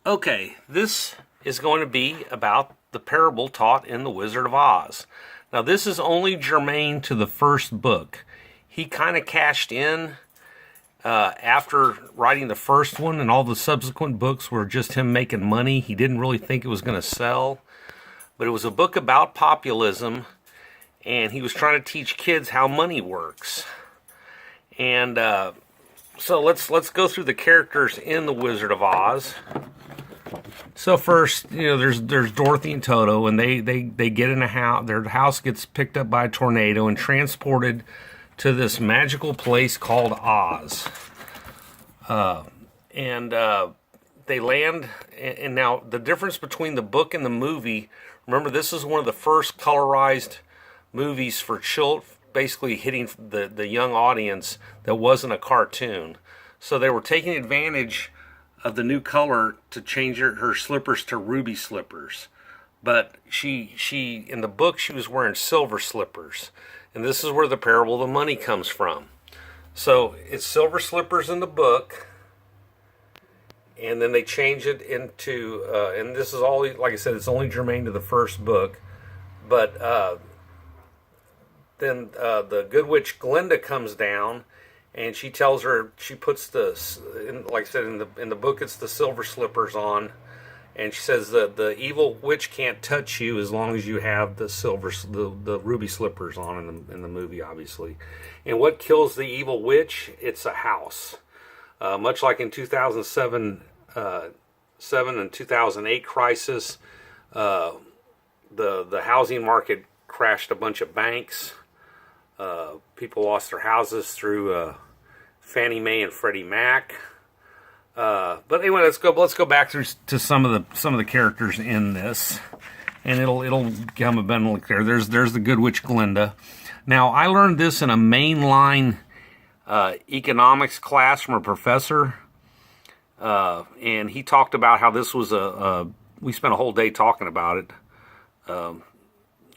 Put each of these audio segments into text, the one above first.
Okay, this is going to be about the parable taught in The Wizard of Oz. Now, this is only germane to the first book. He kind of cashed in after writing the first one, and all the subsequent books were just him making money. He didn't really think it was going to sell, but it was a book about populism, and he was trying to teach kids how money works. And so let's go through the characters in The Wizard of Oz. So first, there's Dorothy and Toto, and they get in a house. Their house gets picked up by a tornado and transported to this magical place called Oz. And they land. And now the difference between the book and the movie. Remember, this is one of the first colorized movies for children, basically hitting the young audience that wasn't a cartoon. So they were taking advantage of the new color to change her slippers to ruby slippers. But she in the book, she was wearing silver slippers. And this is where the parable of the money comes from. So it's silver slippers in the book, and then they change it into, and this is all, like I said, it's only germane to the first book. But then the good witch Glinda comes down, and she tells her, she puts like I said, in the book, it's the silver slippers on, and she says the evil witch can't touch you as long as you have the ruby slippers on in the movie, obviously. And what kills the evil witch? It's a house. Much like in 2007 and 2008 crisis, the housing market crashed a bunch of banks. People lost their houses through Fannie Mae and Freddie Mac. But anyway, let's go back to some of the characters in this, and it'll become abundantly clear. There's the good witch Glinda. Now, I learned this in a mainline economics class from a professor, and he talked about how this was we spent a whole day talking about it.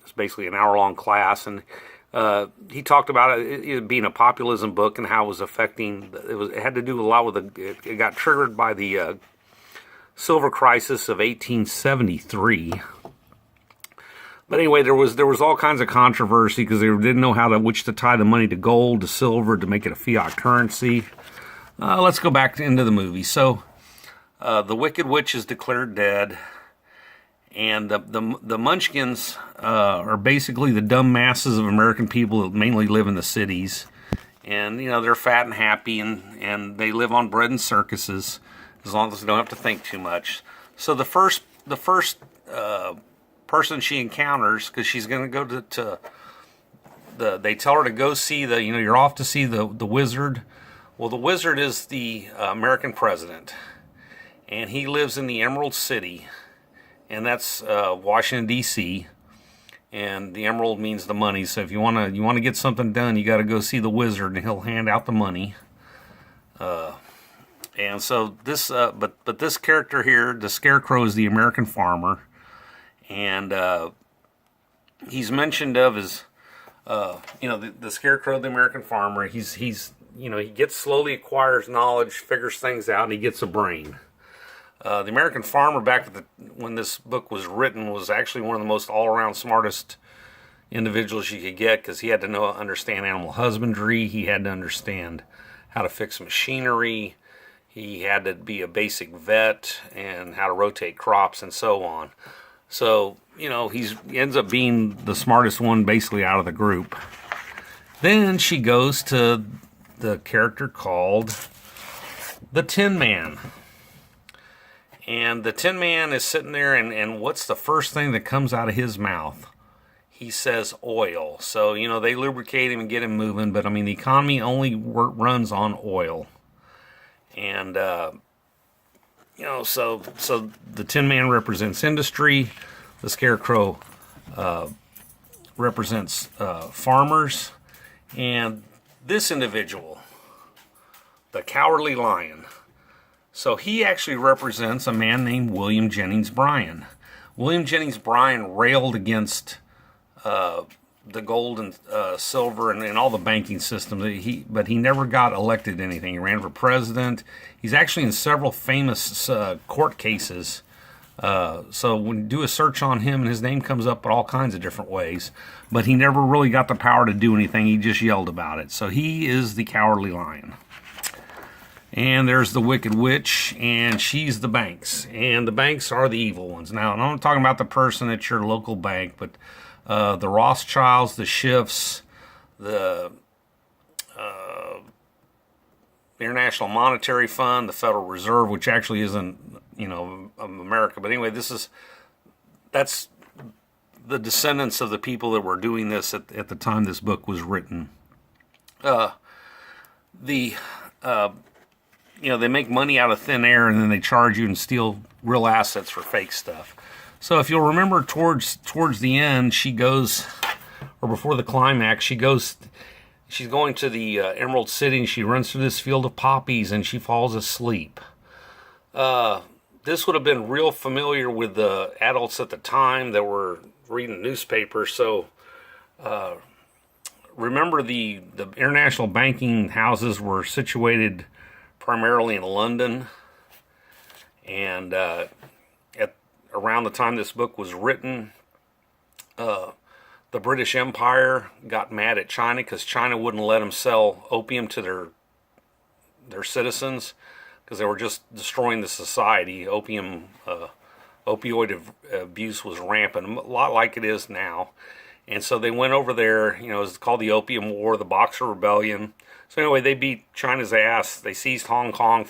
It's basically an hour-long class, and he talked about it being a populism book and how it was affecting. It had to do a lot with it got triggered by the silver crisis of 1873. But anyway, there was all kinds of controversy because they didn't know which to tie the money to gold, to silver, to make it a fiat currency. Let's go back into the movie. So the Wicked Witch is declared dead. And the Munchkins are basically the dumb masses of American people that mainly live in the cities. And, they're fat and happy, and they live on bread and circuses as long as they don't have to think too much. So the first person she encounters, because she's going to go they tell her to go see you're off to see the wizard. Well, the wizard is the American president, and he lives in the Emerald City. And that's Washington, D.C., and the emerald means the money. So if you want to get something done, you got to go see the wizard, and he'll hand out the money. And so this, but this character here, the Scarecrow, is the American farmer, and he's mentioned of as, the Scarecrow, the American farmer. He slowly acquires knowledge, figures things out, and he gets a brain. The American farmer, when this book was written, was actually one of the most all-around smartest individuals you could get, because he had to understand animal husbandry, he had to understand how to fix machinery, he had to be a basic vet, and how to rotate crops, and so on. So, he ends up being the smartest one basically out of the group. Then she goes to the character called the Tin Man. And the Tin Man is sitting there, and what's the first thing that comes out of his mouth? He says oil. So, they lubricate him and get him moving, but, the economy only runs on oil. And, so the Tin Man represents industry. The Scarecrow represents farmers. And this individual, the Cowardly Lion, so he actually represents a man named William Jennings Bryan. William Jennings Bryan railed against the gold and silver and all the banking system. But he never got elected to anything. He ran for president. He's actually in several famous court cases. So when you do a search on him, and his name comes up in all kinds of different ways. But he never really got the power to do anything. He just yelled about it. So he is the Cowardly Lion. And there's the Wicked Witch, and she's the banks. And the banks are the evil ones. Now, I'm not talking about the person at your local bank, but the Rothschilds, the Schiffs, the International Monetary Fund, the Federal Reserve, which actually isn't, America. But anyway, that's the descendants of the people that were doing this at the time this book was written. They make money out of thin air, and then they charge you and steal real assets for fake stuff. So if you'll remember, towards the end, she goes, or before the climax, she's going to the Emerald City, and she runs through this field of poppies, and she falls asleep. This would have been real familiar with the adults at the time that were reading newspapers. So remember, the international banking houses were situated primarily in London, and around the time this book was written, the British Empire got mad at China because China wouldn't let them sell opium to their citizens because they were just destroying the society. Opioid abuse was rampant, a lot like it is now. And so they went over there, it's called the Opium War, the Boxer Rebellion. So anyway, they beat China's ass. They seized Hong Kong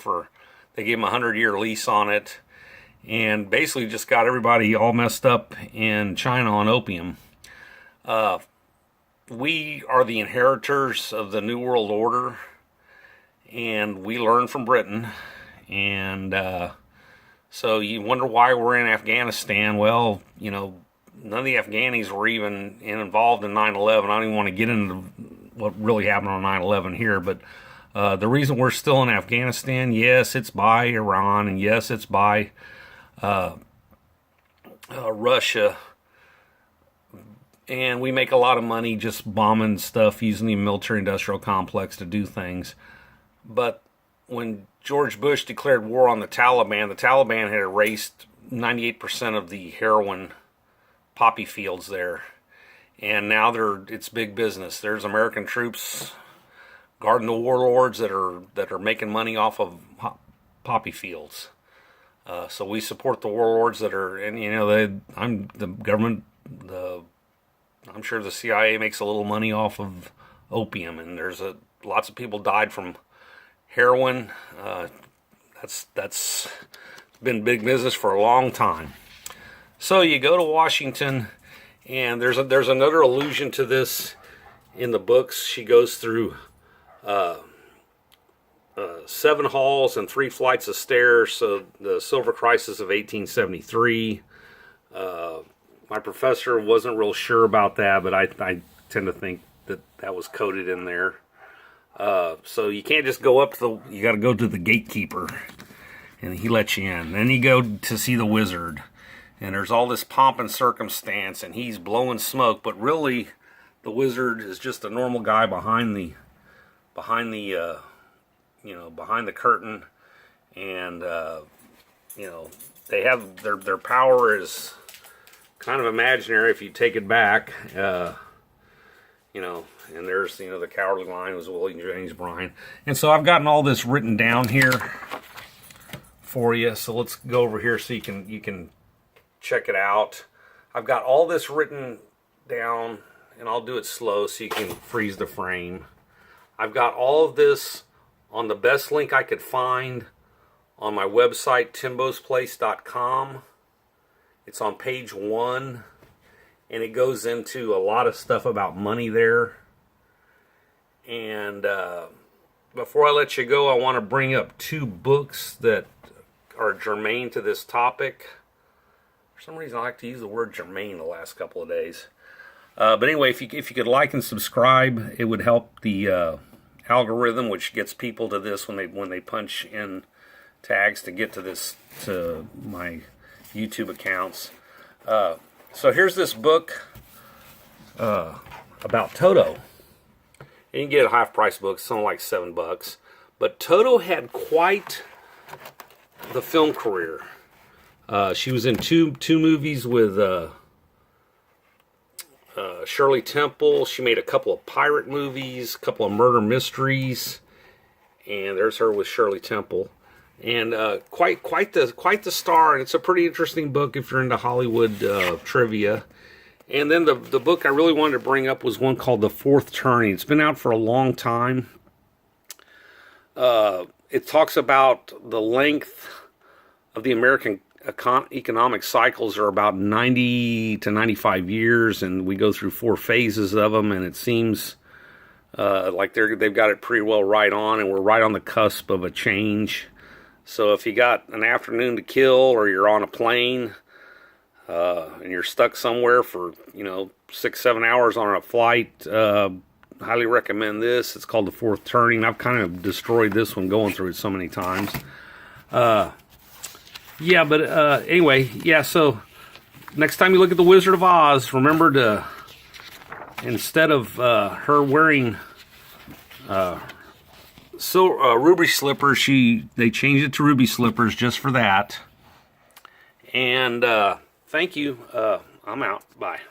they gave them a 100-year lease on it, and basically just got everybody all messed up in China on opium. We are the inheritors of the New World Order, and we learned from Britain. And so you wonder why we're in Afghanistan. Well, none of the Afghanis were even involved in 9/11. I don't even want to get into what really happened on 9/11 here, but the reason we're still in Afghanistan, yes, it's by Iran, and yes, it's by Russia, and we make a lot of money just bombing stuff, using the military-industrial complex to do things. But when George Bush declared war on the Taliban had erased 98% of the heroin poppy fields there. And now it's big business. There's American troops guarding the warlords that are making money off of poppy fields. So we support the warlords that are, and I'm the government. I'm sure the CIA makes a little money off of opium, and lots of people died from heroin. That's been big business for a long time. So you go to Washington. And there's another allusion to this in the books. She goes through 7 halls and 3 flights of stairs. So the Silver Crisis of 1873. My professor wasn't real sure about that, but I tend to think that was coded in there. So you can't just go up you got to go to the gatekeeper, and he lets you in. Then you go to see the wizard. And there's all this pomp and circumstance, and he's blowing smoke, but really, the wizard is just a normal guy behind the curtain, and they have their power is kind of imaginary if you take it back, and there's the Cowardly Lion was William James Bryan, and so I've gotten all this written down here for you. So let's go over here so you can check it out. I've got all this written down, and I'll do it slow so you can freeze the frame. I've got all of this on the best link I could find on my website, timbosplace.com. It's on page 1, and it goes into a lot of stuff about money there. And before I let you go, I want to bring up 2 books that are germane to this topic. For some reason, I like to use the word germane the last couple of days. But anyway, if you could like and subscribe, it would help the algorithm, which gets people to this when they punch in tags to get to my YouTube accounts. So here's this book. about Toto. And you can get a half-price book, it's only like $7. But Toto had quite the film career. She was in two movies with Shirley Temple. She made a couple of pirate movies, a couple of murder mysteries, and there's her with Shirley Temple. And quite the star. And it's a pretty interesting book if you're into Hollywood trivia. And then the book I really wanted to bring up was one called The Fourth Turning. It's been out for a long time. It talks about the length of the American economic cycles are about 90 to 95 years, and we go through 4 phases of them, and it seems like they've got it pretty well right on, and we're right on the cusp of a change. So if you got an afternoon to kill, or you're on a plane, and you're stuck somewhere for 6-7 hours on a flight, highly recommend this. It's called The Fourth Turning. I've kind of destroyed this one going through it so many times. Anyway, so next time you look at The Wizard of Oz, remember to, instead of her wearing ruby slippers, they changed it to ruby slippers just for that. And thank you. I'm out. Bye.